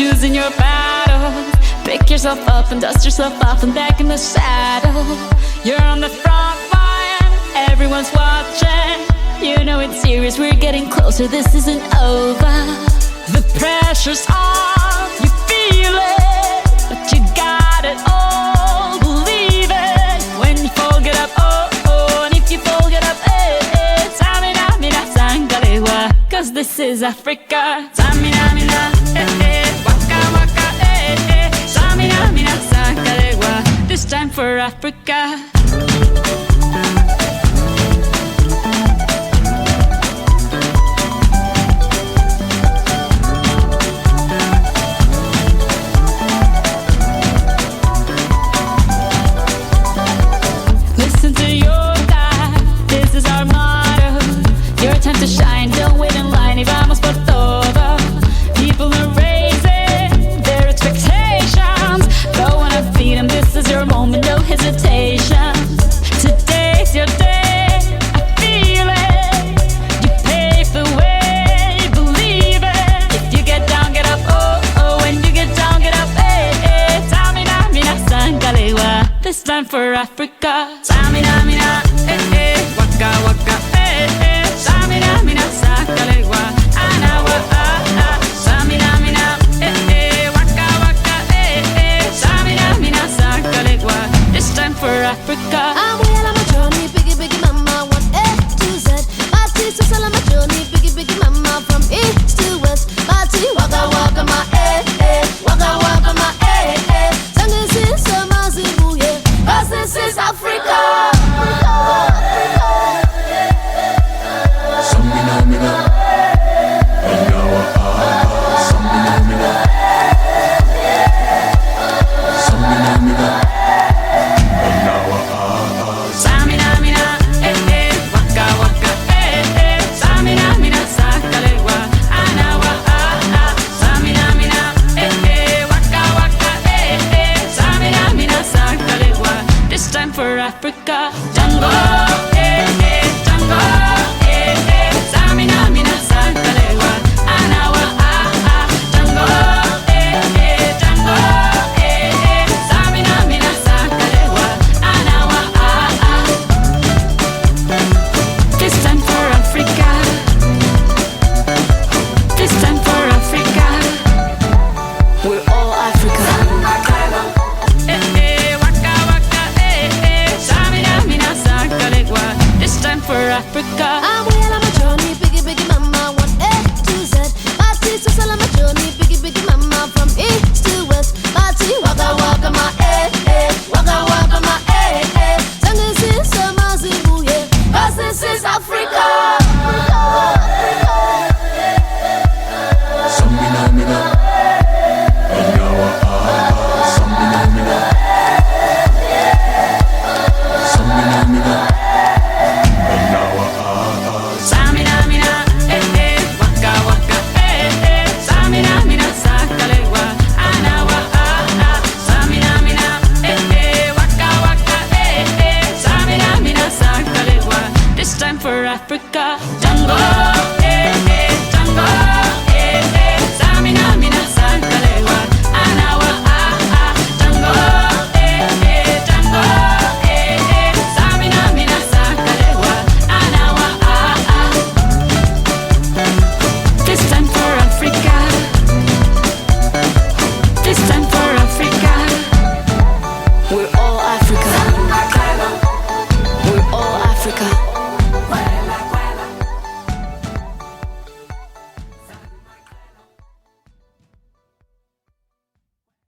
choosing your battles. Pick yourself up and dust yourself off and back in the saddle. You're on the front line, everyone's watching. You know it's serious, we're getting closer, this isn't over. The pressure's on, you feel it, but you got it all, believe it. When you fall, get up, oh, oh, and if you fall, get up, eh, eh. Tamina, mina, sangalewa, cause this is Africa. Tamina, mina, eh, eh, waka, waka, eh, eh. Tamina, mina, sangalewa, this time for Africa. Time to shine, don't wait in line, y vamos por todo. People are raising their expectations. Go on and feed them, this is your moment, no hesitation. Today's your day, I feel it. You pave the way, believe it. If you get down, get up, oh, oh. When you get down, get up, eh, eh. Tamina, mina, sangalewa, this time for Africa. Tamina, mina, eh, eh. Waka, waka, eh, eh. Samina, mina, sakalewa, anawa, ah, ah. Samina, mina, eh, eh. Waka, waka, eh, eh. Samina, mina, sakalewa, this time for Africa. I'm well on my journey, biggie, biggie mama, 1 A to Z. Party so sell on my journey, biggie, biggie mama, from east to west. Party, waka, waka, my eh, eh. Waka, waka, my eh, eh. Tangi so mazibu, yeah. 'Cause this is Africa. Africa, Tango, eh, eh, Tango, eh, eh. Samina, mina, sangalewa, anawa, ah, ah. Tango, eh, eh, Tango, eh, eh. Samina, mina, sangalewa, anawa, ah, ah. This time for Africa. This time for Africa. We're all Africa. For Africa, I'm well on my journey, biggie, biggie mama, 1 A to Z. Party so sell on my journey, biggie, biggie mama, from east to west. Party, waka, waka, my eh, eh. Waka, waka, my eh, eh. Tangi so mazibu, yeah. 'Cause this is Africa. Samina, mina, anawa, ah, samina, mina, samina, mina. Samina, mina, eh, eh. Waka, waka, eh, eh. Samina, mina, sakalewa, anawa, ah, ah. Samina, mina, eh, eh. Waka, waka, eh, eh. Samina, mina, sakalewa, this time for Africa.